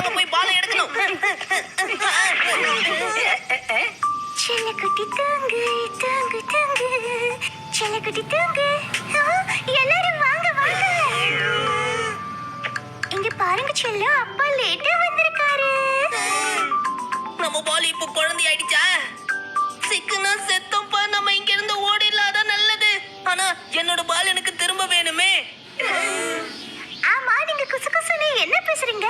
வாங்க போய் பாலை எடுக்கணும். செல்லக்குட்டி தூங்கு தூங்கு தூங்கு, செல்லக்குட்டி தூங்கு. எல்லாரும் வாங்க வாங்க. இங்க பாருங்க செல்லம், அப்பா லேட்டா வந்திருக்காரு. நம்ம பால் இப்ப குழந்தை ஆயிடுச்சா? சிக்கனா செத்தோம்ப்பா. நம்ம இங்க இருந்து ஓடிடலாம், நல்லது. ஆனா என்னோட பால் எனக்கு திரும்ப வேணுமே. ஆமா, நீங்க குசு குசுன்னு என்ன பேசுறீங்க?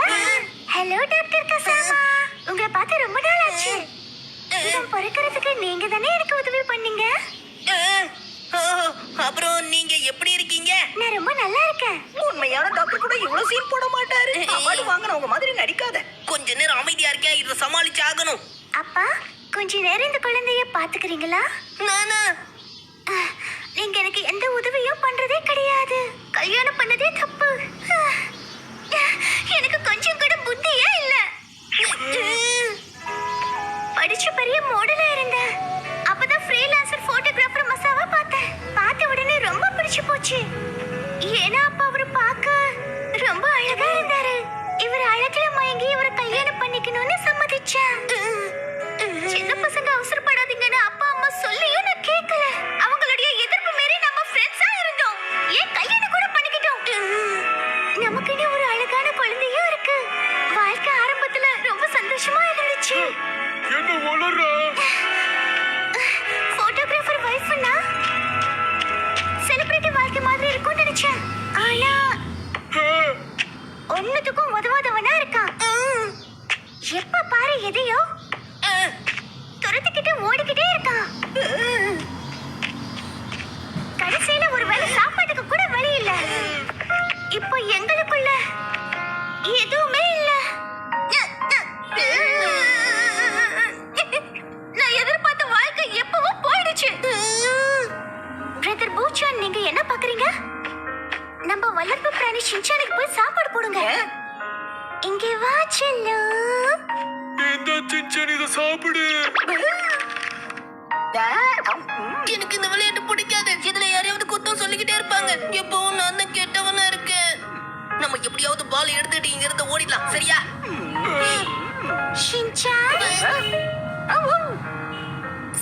ஹலோ டாக்டர் கசாமா, உங்களை பார்த்து ரொம்ப நாள் ஆச்சு. இவன் பிறக்கிறதுக்கு நீங்க தானே எனக்கு உதவி பண்ணீங்க. அப்புறம் நீங்க எப்படி இருக்கீங்க? நான் ரொம்ப நல்லா இருக்கேன். உண்மையான டாக்டர் கூட இவ்வளவு சீன் போட மாட்டாரு. அவார்டு வாங்குறவங்க மாதிரி நடிக்காத. கொஞ்ச நேரம் அமைதியா இருக்கேன், இத சமாளிச்சு ஆகணும். அப்பா, கொஞ்ச நேரம் இந்த குழந்தைய பாத்துக்கிறீங்களா? நானா? நீங்க எனக்கு எந்த உதவியும் பண்றதே கிடையாது. கல்யாணம் பண்ணதே தப்பு. எனக்கு கொஞ்சம் கூட புத்தியே இல்ல. படிச்சு பெரிய மாடலா இருந்தேன். அப்பதான் ஃப்ரீலான்சர் போட்டோகிராஃபர் மசாவா பார்த்தேன். பார்த்த உடனே ரொம்ப பிடிச்சு போச்சு. ஏன்னா அப்ப அவரு பார்க்க ரொம்ப அழகா இருந்தாரு. இவர் அழகுல மயங்கி இவரை கல்யாணம் பண்ணிக்கணும்னு சம்மதிச்சேன். சின்ன பசங்க அவசரப்படாதீங்கன்னு அப்பா அம்மா சொல்லியும் நான் கேட்கல. அவங்களுடைய எதிர்ப்பு மீறி நம்ம ஃப்ரெண்ட்ஸா இருந்தோம். ஏன் கல்யாணம் கூட பண்ணிக்கிட்டோம். நமக்குன்னு ஒரு அழகான குழந்தையும் இருக்கு. வாழ்க்கை ஆரம்பத்துல ரொம்ப சந்தோஷமா இருந்துச்சு. என்ன வளர போட்டோகிராஃபர் வைஃப்னா செலிபிரிட்டி வாழ்க்கை மாதிரி இருக்கும்னு நினைச்சேன். ஆனா ஒண்ணுத்துக்கும் உதவாதவனா இருக்கான். எப்ப பாரு எதையோ துரத்துக்கிட்டு ஓடிக்கிட்டே இருக்கான். கடைசியில ஒரு வேளை சாப்பாட்டுக்கு கூட வழி இல்ல. இப்போ எங்களுக்குள்ள எதுவுமே இல்ல. நான் எதிர்பார்த்த வாழ்க்கை எப்பவோ போயிடுச்சு. பிரதர் பூச்சான், நீங்க என்ன பாக்குறீங்க? நம்ம வளர்ப்பு பிராணி ஷின்சானுக்கு போய் சாப்பாடு போடுங்க. இங்கே வா செல்லம். இந்த சின்சான் இத சாப்பிடு. எனக்கு இந்த விளையாட்டு பிடிக்காது. இதுல யாரையாவது குத்தம் சொல்லிக்கிட்டே இருப்பாங்க. எப்பவும் நான் தான் கெட்டவனா இருக்கேன். நம்ம எப்படியாவது பால் எடுத்துட்டு இங்க இருந்து ஓடிடலாம், சரியா? Shinchan,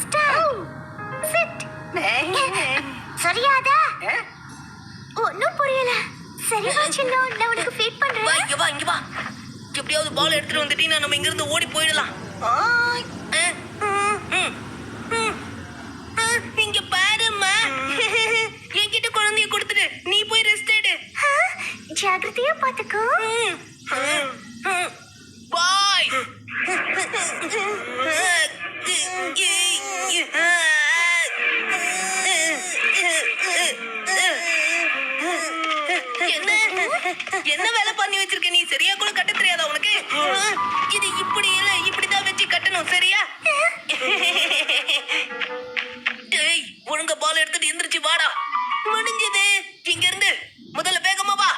stop, sit. சரியாதா? ஒன்னும் புரியல. சரி வா செல்லம், நான் உனக்கு ஃபீட் வா, பண்றேன். இங்க வா, இங்க வா. எப்படியாவது பால் எடுத்துட்டு வந்துட்டீங்கன்னா நம்ம இங்க இருந்து ஓடி போயிடலாம். இங்க பாரும்மா. என்கிட்ட குழந்தைய கொடுத்துட்டு நீ போய் ரெஸ்ட் எடு. ஜாகிரதையா பாத்துக்கோ. பாய். என்ன வேலை பண்ணி வச்சிருக்க நீ? சரியா கூட கட்ட தெரியாதா உனக்கு? இது இப்படி இல்ல, இப்படிதான் வச்சு கட்டணும், சரியா? டேய், ஒழுங்கா பால் எடுத்துட்டு எந்திரிச்சு வாடா. முடிஞ்சது. இங்க இருந்து முதல்ல வேகமா வா.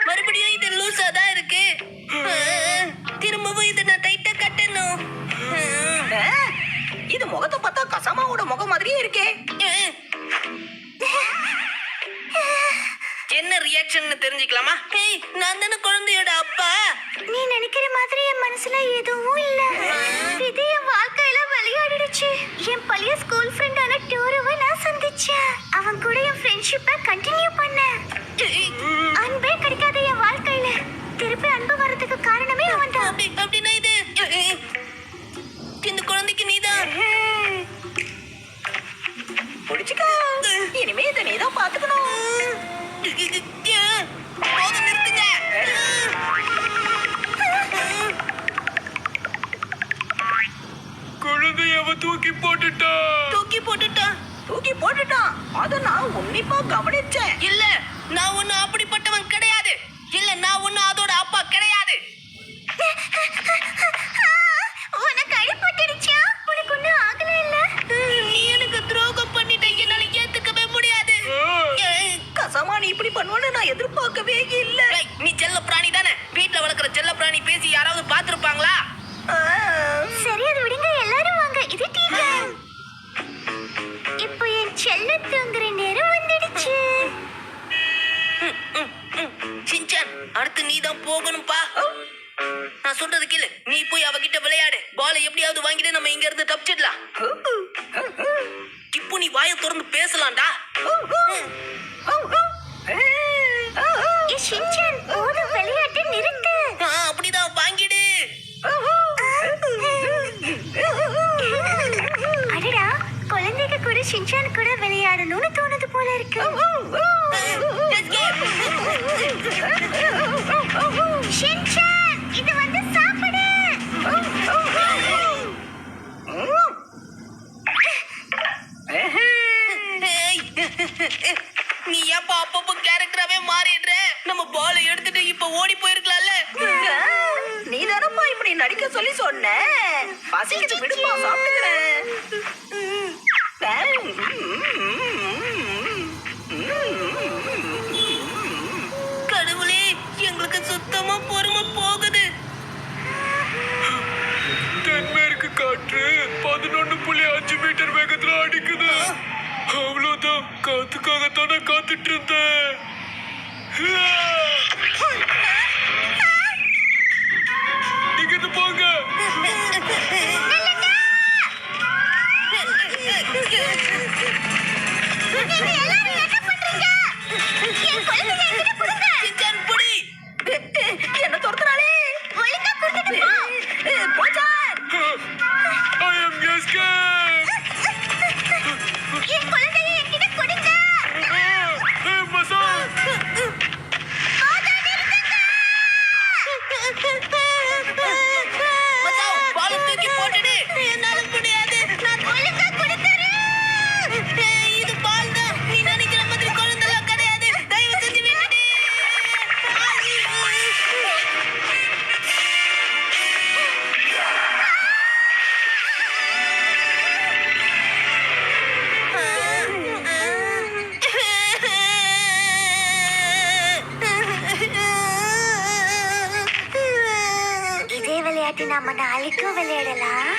மறுபடியும் இது லூசா தான் இருக்கு. திரும்பவும் இதை நான் டைட்டா கட்டணும். இது முகத்தை பார்த்தா கசாமாவோட முகம் மாதிரியே இருக்கே. என்ன ரியாக்ஷன் தெரிஞ்சுக்கலாமா? ஏய், நான் தானே குழந்தையோட அப்பா. நீ நினைக்கிற மாதிரி என் மனசுல எதுவும் இல்ல. இது என் வாழ்க்கையில விளையாடிடுச்சு. என் பழைய ஸ்கூல் ஃப்ரெண்டான டோருவை நான் சந்திச்சேன். அவன் கூட என் ஃப்ரெண்ட்ஷிப்பை கண்டினியூ பண்ணேன். அன்பே கிடைக்காத என் வாழ்க்கையில திருப்பி அன்பு வர்றதுக்கு காரணமே அவன் தான். அப்படின்னா இது இந்த குழந்தைக்கு நீதான். பிடிச்சுக்கோ. இனிமே இதை நீதான் பாத்துக்கணும். போதும், நிறுத்துங்க. குழந்தைய அவன் தூக்கி போட்டுட்டான். தூக்கி போட்டுட்டான். தூக்கி போட்டுட்டான். அத நான் உன்னிப்பா கவனிச்சேன். இல்ல, நான் ஒண்ணு அப்படிப்பட்டவன் கிடையாது. இல்ல, நான் ஒண்ணு அதோட அப்பா கிடையாது. உனக்கு அடிபட்டுடுச்சா? உனக்கு ஒன்னும் ஆகல இல்ல? நீ எனக்கு துரோகம் பண்ணிட்ட. என்னால ஏத்துக்கவே முடியாது. கசாமா, நீ இப்படி பண்ணுவேன்னு நான் எதிர்பார்க்கவே இல்ல. ஏய், நீ செல்ல பிராணி தானே? வீட்டுல வளர்க்குற செல்ல பிராணி பேசி யாராவது பாத்துருப்பாங்களா? சரி, அது விடுங்க. எல்லாரும் வாங்க, இது டீ டைம். இப்போ என் செல்ல தூங்குற நேரம் வந்துடுச்சு. ஷின்சான், அடுத்து நீதான் போகணும்பா. நான் சொல்றது கேளு, நீ போய் அவகிட்ட விளையாடு. பாலை எப்படியாவது வாங்கிட்டு நம்ம இங்க இருந்து தப்பிச்சிடலாம். இப்போ நீ வாயை திறந்து பேசலாம்டா. ஏ ஷின்சான், போதும் விளையாட்டு நிறுத்து. அப்படிதான் வாங்கிடு. அடடா, குழந்தைங்க கூட ஷின்சான் கூட விளையாடணும்னு தோணுது போல இருக்கு. ஷின்சான், இது வந்து சாப்பிடு. ஏய், நீ ஏப்பா அப்பப்போ கேரக்டராவே மாறிடுற? நம்ம பாலை எடுத்துட்டு இப்ப ஓடி போயிருக்கலாம்ல. நீ தானப்பா இப்படி நடிக்க சொல்லி சொன்ன. பசிக்குது, விடுப்பா, சாப்பிட்டுக்கிறேன். கடவுளே, எங்களுக்கு சுத்தமா பொறுமை போகுது. தென்மேற்கு காற்று 11.5 மீட்டர் வேகத்துல அடிக்குது. அவ்வளவுதான், காத்துக்காகத்தானே காத்துட்டு இருந்தேன். இங்கிட்டு போங்க. நீங்க எல்லாரும் என்ன பண்றீங்க? என் குழந்தைங்க என்கிட்ட கொடுங்க. சின்சான், புடி. என்ன துரத்துறாளே? ஒழுங்கா கொடுத்துட்டு போ. போச்சான். I am escaped. என் குழந்தைங்க என்கிட்ட கொடுங்க. Hey, Masa. மச்சான், பாலை தூக்கி போட்டுடு. என்னால முடியாது. நான் ஒழுங்கா கொடுத்துரு. இது பால் தான். நீ நினைக்கிற மாதிரி குழந்தைலாம் கிடையாது. தயவு செஞ்சு விட்டுடு. இதே விளையாட்டு நாம நாளைக்கும் விளையாடலாம்.